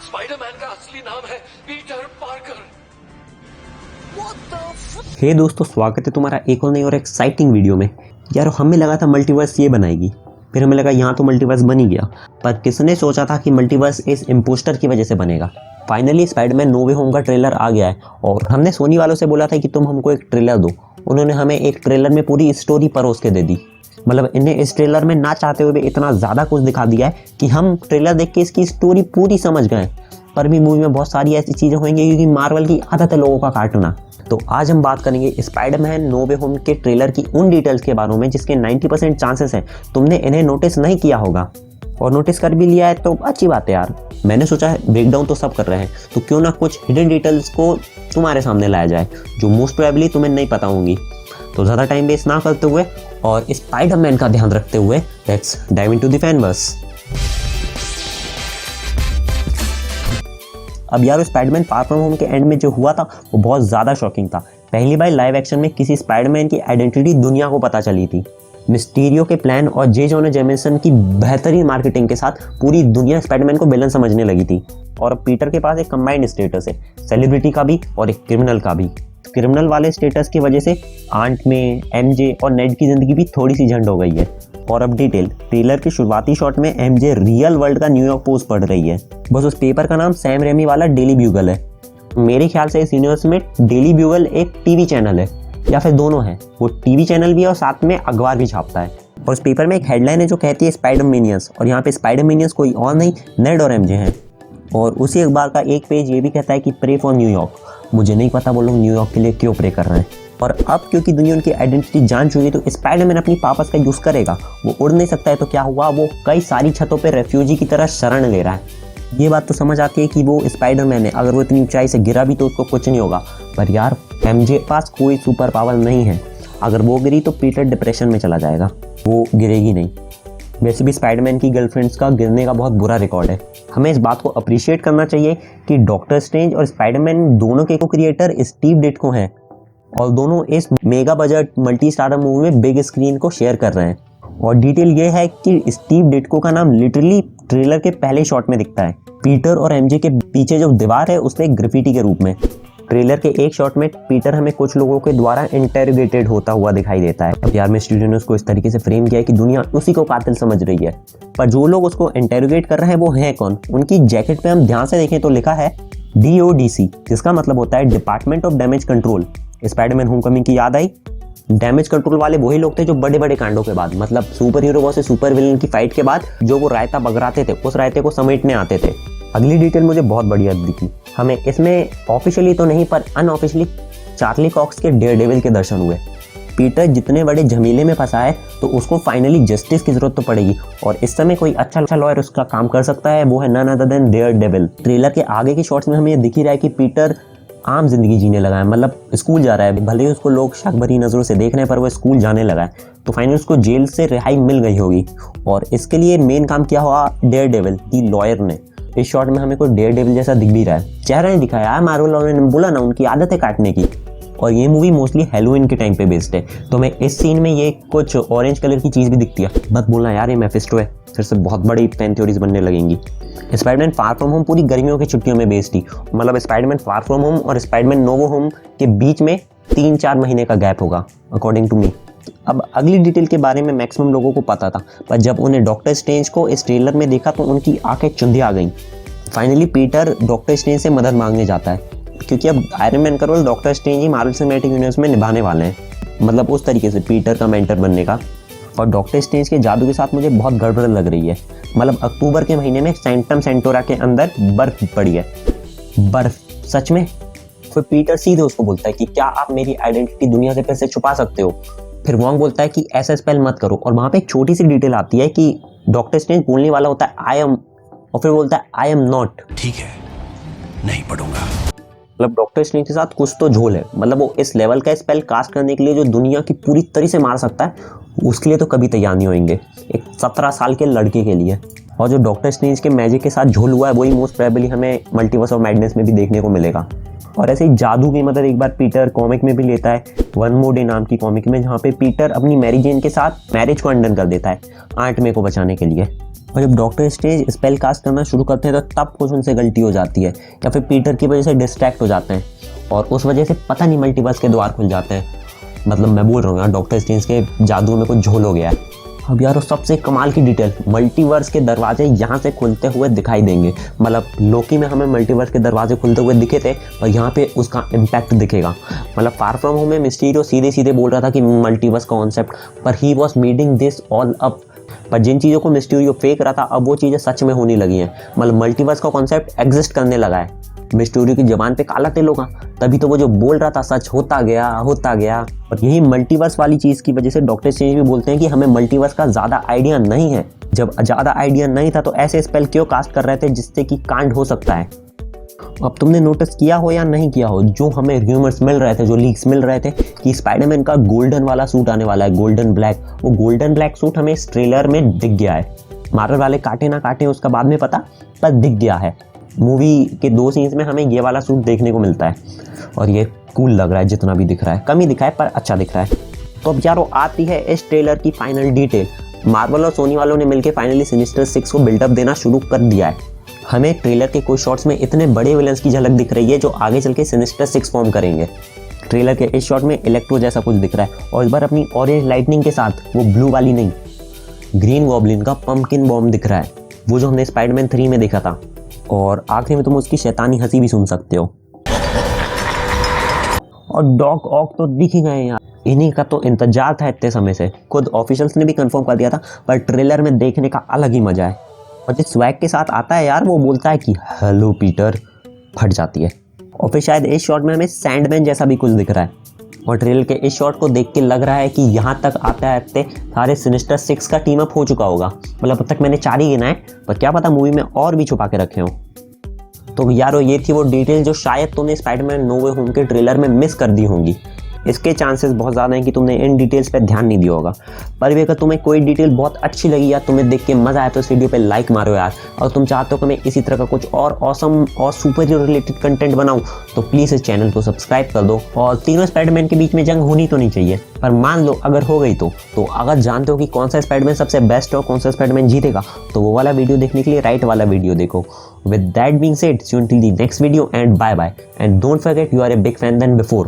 Spiderman का असली नाम है पीटर पार्कर। हे दोस्तों, स्वागत है तुम्हारा एक और नई और एक्साइटिंग वीडियो में। यार हमें लगा था मल्टीवर्स ये बनाएगी, फिर हमें लगा यहाँ तो मल्टीवर्स बन ही गया, पर किसने सोचा था कि मल्टीवर्स इस इम्पोस्टर की वजह से बनेगा। फाइनली स्पाइडरमैन नो वे होम का ट्रेलर आ गया है और हमने सोनी वालों से बोला था कि तुम हमको एक ट्रेलर दो। उन्होंने हमें एक ट्रेलर में पूरी स्टोरी परोस के दे दी। मतलब इन्हें इस ट्रेलर में ना चाहते हुए भी इतना ज़्यादा कुछ दिखा दिया है कि हम ट्रेलर देख के इसकी स्टोरी पूरी समझ गए। पर भी मूवी में बहुत सारी ऐसी चीज़ें होंगी क्योंकि मार्वल की आदत है लोगों का काटना। तो आज हम बात करेंगे स्पाइडरमैन नो वे होम के ट्रेलर की उन डिटेल्स के बारे में जिसके 90% चांसेस हैं तुमने इन्हें नोटिस नहीं किया होगा, और नोटिस कर भी लिया है तो अच्छी बात है यार। मैंने सोचा है ब्रेकडाउन तो सब कर रहे हैं, तो क्यों ना कुछ हिडन डिटेल्स को तुम्हारे सामने लाया जाए जो मोस्ट प्रोबेबली तुम्हें नहीं पता होंगी। तो ज़्यादा टाइम वेस्ट ना करते हुए और स्पाइडरमैन का ध्यान रखते हुए लेट्स डाइव इनटू द फैनवर्स। अब यार स्पाइडरमैन फार फ्रॉम होम के एंड में जो हुआ था वो बहुत ज़्यादा शॉकिंग था। पहली बार लाइव एक्शन में किसी स्पाइडरमैन की आइडेंटिटी दुनिया को पता चली थी। मिस्टीरियो के प्लान और जे जोना जेमिसन की बेहतरीन मार्केटिंग के साथ पूरी दुनिया स्पाइडरमैन को विलन समझने लगी थी। और अब पीटर के पास एक कंबाइंड स्टेटस है, सेलिब्रिटी का भी और एक क्रिमिनल का भी। क्रिमिनल वाले स्टेटस की वजह से आंट में एमजे और नेड की ज़िंदगी भी थोड़ी सी झंड हो गई है। और अब डिटेल ट्रेलर के शुरुआती शॉट में एमजे रियल वर्ल्ड का न्यूयॉर्क पोस्ट पढ़ रही है। बस उस पेपर का नाम सैम रेमी वाला डेली ब्यूगल है। मेरे ख्याल से इस यूनिवर्स में डेली ब्यूगल एक टीवी चैनल है या फिर दोनों हैं। वो टीवी चैनल भी है और साथ में अखबार भी छापता है। और उस पेपर में एक हेडलाइन है जो कहती है स्पाइडर मिनियंस, और यहाँ पे स्पाइडर मिनियंस कोई और नहीं नेड और एमजे हैं। और उसी अखबार का एक पेज ये भी कहता है कि प्रे फॉर न्यूयॉर्क। मुझे नहीं पता वो लोग न्यूयॉर्क के लिए क्यों प्रे कर रहे हैं। और अब क्योंकि दुनिया उनकी आइडेंटिटी जान चुकी है तो स्पाइडरमैन अपनी पावर्स का यूज़ करेगा। वो उड़ नहीं सकता है तो क्या हुआ, वो कई सारी छतों पे रेफ्यूजी की तरह शरण ले रहा है। ये बात तो समझ आती है कि वो स्पाइडरमैन है, अगर वो इतनी ऊंचाई से गिरा भी तो उसको कुछ नहीं होगा। पर यार एमजे के पास कोई सुपर पावर नहीं है, अगर वो गिरी तो पीटर डिप्रेशन में चला जाएगा, वो गिरेगी नहीं। वैसे भी स्पाइडरमैन की गर्लफ्रेंड्स का गिरने का बहुत बुरा रिकॉर्ड है। हमें इस बात को अप्रिशिएट करना चाहिए कि डॉक्टर स्ट्रेंज और स्पाइडरमैन दोनों के को क्रिएटर स्टीव डिट्को हैं और दोनों इस mega budget multi starrer movie में बिग स्क्रीन को शेयर कर रहे हैं। और डिटेल ये है कि स्टीव डिट्को का नाम लिटरली ट्रेलर के पहले शॉट में दिखता है। पीटर और एमजे के पीछे जो दीवार है उसमें ग्राफिटी के रूप में। ट्रेलर के एक शॉट में पीटर हमें कुछ लोगों के द्वारा इंटेरोगेटेड होता हुआ दिखाई देता है। अब यार में स्टूडियो ने उसको इस तरीके से फ्रेम किया है कि दुनिया उसी को कातिल समझ रही है। पर जो लोग उसको इंटेरोगेट कर रहे हैं वो हैं कौन? उनकी जैकेट पे हम ध्यान से देखें तो लिखा है DODC, जिसका मतलब होता है department of damage control. Spiderman Homecoming की याद आई? डैमेज कंट्रोल वाले वही लोग थे जो बड़े बड़े कांडों के बाद, मतलब super hero versus super villain की फाइट के बाद जो वो रायता बगराते थे, उस रायते को समेटने आते थे। अगली डिटेल मुझे बहुत बढ़िया दिखी। हमें इसमें ऑफिशियली तो नहीं पर अनऑफिशियली चार्ली कॉक्स के डेयरडेविल के दर्शन हुए। पीटर जितने बड़े झमेले में फंसा है तो उसको फाइनली जस्टिस की जरूरत तो पड़ेगी, और इस समय कोई अच्छा लॉयर उसका काम कर सकता है, वो है none other than Daredevil. Trailer के आगे के शॉट्स में हमें ये दिख ही रहा है कि पीटर आम जिंदगी जीने लगा है, मतलब स्कूल जा रहा है। भले ही उसको लोग शक भरी नजरों से देख रहे हैं पर वो स्कूल जाने लगा है। तो फाइनली उसको जेल से रिहाई मिल गई होगी, और इसके लिए मेन काम किया हुआ डेयरडेविल की लॉयर ने। इस शॉट में हमें कोई डेयरडेविल जैसा दिख भी रहा है, चेहरा नहीं दिखाया है। मार्वल वालों ने बोला ना उनकी आदत है काटने की। और ये मूवी मोस्टली हैलोवीन के टाइम पे बेस्ड है, तो हमें इस सीन में ये कुछ ऑरेंज कलर की चीज़ भी दिखती है। मत बोलना यार ये मेफिस्टो है, फिर से बहुत बड़ी फैन थ्योरीज बनने लगेंगी। स्पाइडरमैन फार फ्रॉम होम पूरी गर्मियों की छुट्टियों में बेस्ड थी, मतलब स्पाइडरमैन फार फ्रॉम होम और स्पाइडरमैन नो वे होम के बीच में 3-4 महीने का गैप होगा अकॉर्डिंग टू मी। अब अगली डिटेल के बारे में मैक्सिमम लोगों को पता था, पर जब उन्हें डॉक्टर स्ट्रेंज को इस ट्रेलर में देखा तो उनकी आंखें चुंधी आ गईं। फाइनली पीटर डॉक्टर स्ट्रेंज से मदद मांगने जाता है क्योंकि अब आयरन मैन का रोल डॉक्टर स्ट्रेंज ही मार्वल सिनेमैटिक यूनिवर्स में निभाने वाले हैं, मतलब उस तरीके से पीटर का मेंटर बनने का। और डॉक्टर स्ट्रेंज के जादू के साथ मुझे बहुत गड़बड़ लग रही है। मतलब अक्टूबर के महीने में सैंटम सेंटोरा के अंदर बर्फ पड़ी है। बर्फ सच में? फिर पीटर सीधे उसको बोलता है कि क्या आप मेरी आइडेंटिटी दुनिया से फिर से छुपा सकते हो? फिर वॉन्ग बोलता है कि ऐसा स्पेल मत करो, और वहाँ पे एक छोटी सी डिटेल आती है कि डॉक्टर स्ट्रेंज बोलने वाला होता है आई एम, और फिर बोलता है आई एम नॉट। ठीक है, नहीं पढ़ूंगा। मतलब डॉक्टर स्ट्रेंज के साथ कुछ तो झोल है, मतलब वो इस लेवल का स्पेल कास्ट करने के लिए जो दुनिया की पूरी तरह से मार सकता है उसके लिए तो कभी तैयार नहीं होंगे, एक 17 साल के लड़के के लिए। और जो डॉक्टर स्ट्रेंज के मैजिक के साथ झोल हुआ है वही मोस्ट प्रोबेबली हमें मल्टीवर्स ऑफ मैडनेस में भी देखने को मिलेगा। और ऐसे ही जादू की मदद एक बार पीटर कॉमिक में भी लेता है, वन मोर डे नाम की कॉमिक में, जहाँ पे पीटर अपनी मैरी जेन के साथ मैरिज को अंडन कर देता है आंट मे को बचाने के लिए। और जब डॉक्टर स्ट्रेंज स्पेल कास्ट करना शुरू करते हैं तो तब कुछ उनसे गलती हो जाती है या फिर पीटर की वजह से डिस्ट्रैक्ट हो जाते हैं और उस वजह से पता नहीं मल्टीवर्स के द्वार खुल जाते हैं। मतलब मैं बोल रहा हूँ यार, डॉक्टर स्ट्रेंज के जादू में कुछ झोल हो गया है। अब यार सबसे कमाल की डिटेल, मल्टीवर्स के दरवाजे यहाँ से खुलते हुए दिखाई देंगे। मतलब लोकी में हमें मल्टीवर्स के दरवाजे खुलते हुए दिखे थे और यहाँ पे उसका इम्पैक्ट दिखेगा। मतलब फार फ्रॉम होम में मिस्टीरियो सीधे सीधे बोल रहा था कि मल्टीवर्स का कॉन्सेप्ट, पर he was meeting this all up. पर जिन चीज़ों को मिस्टीरियो फेंक रहा था अब वो चीज़ें सच में होने लगी हैं। मतलब मल्टीवर्स का कॉन्सेप्ट एग्जिस्ट करने लगा है। मिस्टीरियो की ज़बान पे काला तिल होगा, तभी तो वो जो बोल रहा था सच होता गया। और यही मल्टीवर्स वाली चीज़ की वजह से डॉक्टर स्ट्रेंज भी बोलते हैं कि हमें मल्टीवर्स का ज़्यादा आइडिया नहीं है। जब ज़्यादा आइडिया नहीं था तो ऐसे स्पेल क्यों कास्ट कर रहे थे जिससे कि कांड हो सकता है। अब तुमने नोटिस किया हो या नहीं किया हो, जो हमें र्यूमर्स मिल रहे थे, जो लीक्स मिल रहे थे कि स्पाइडरमैन का गोल्डन वाला सूट आने वाला है, गोल्डन ब्लैक, वो गोल्डन ब्लैक सूट हमें इस ट्रेलर में दिख गया है। मार्वल वाले काटे ना काटे उसका बाद में पता, पर दिख गया है। मूवी के 2 सीन्स में हमें ये वाला सूट देखने को मिलता है और ये कूल लग रहा है। जितना भी दिख रहा है, कम ही दिखा है पर अच्छा दिख रहा है। तो अब यारो आती है इस ट्रेलर की फाइनल डिटेल। मार्वल और सोनी वालों ने मिलकर फाइनली सिनिस्टर 6 को बिल्डअप देना शुरू कर दिया है। हमें ट्रेलर के कुछ शॉट्स में इतने बड़े विलन्स की झलक दिख रही है जो आगे चल के सिनिस्टर 6 फॉर्म करेंगे। ट्रेलर के इस शॉट में इलेक्ट्रो जैसा कुछ दिख रहा है और इस बार अपनी ऑरेंज लाइटनिंग के साथ, वो ब्लू वाली नहीं, ग्रीन गॉब्लिन का पंपकिन बॉम्ब दिख रहा है, वो जो हमने स्पाइडरमैन 3 में देखा था। और आखिरी में तुम उसकी शैतानी हंसी भी सुन सकते हो। और डॉग ऑक तो दिख ही गए यार, इन्हीं का तो इंतजार था इतने समय से। खुद ऑफिशियल्स ने भी कंफर्म कर दिया था, पर ट्रेलर में देखने का अलग ही मजा है। और जिस स्वैग के साथ आता है यार, वो बोलता है कि हेलो पीटर, फट जाती है। और फिर शायद इस शॉट में हमें सैंडमैन जैसा भी कुछ दिख रहा है। और ट्रेलर के इस शॉट को देख के लग रहा है कि यहाँ तक आता है सारे सिनिस्टर 6 का टीम अप हो चुका होगा। मतलब अब तक मैंने 4 ही गिना है, पर क्या पता मूवी में और भी छुपा के रखे हों। तो यारो ये थी वो डिटेल जो शायद तुमने स्पाइडरमैन नो वे होम के ट्रेलर में मिस कर दी होंगी। इसके चांसेस बहुत ज़्यादा हैं कि तुमने इन डिटेल्स पे ध्यान नहीं दिया होगा। पर भी अगर तुम्हें कोई डिटेल बहुत अच्छी लगी या तुम्हें देख के मज़ा आया तो इस वीडियो पे लाइक मारो यार। और तुम चाहते हो कि मैं इसी तरह का कुछ और ऑसम और सुपर हीरो रिलेटेड कंटेंट बनाऊं तो प्लीज़ इस चैनल को सब्सक्राइब कर दो। और तीनों स्पाइडरमैन के बीच में जंग होनी तो नहीं चाहिए, पर मान लो अगर हो गई तो अगर जानते हो कि कौन सा स्पाइडरमैन सबसे बेस्ट है और कौन सा स्पाइडरमैन जीतेगा, तो वो वाला वीडियो देखने के लिए राइट वाला वीडियो देखो। With that being said, see you until the next video and bye bye. And don't forget, you are a big fan than before.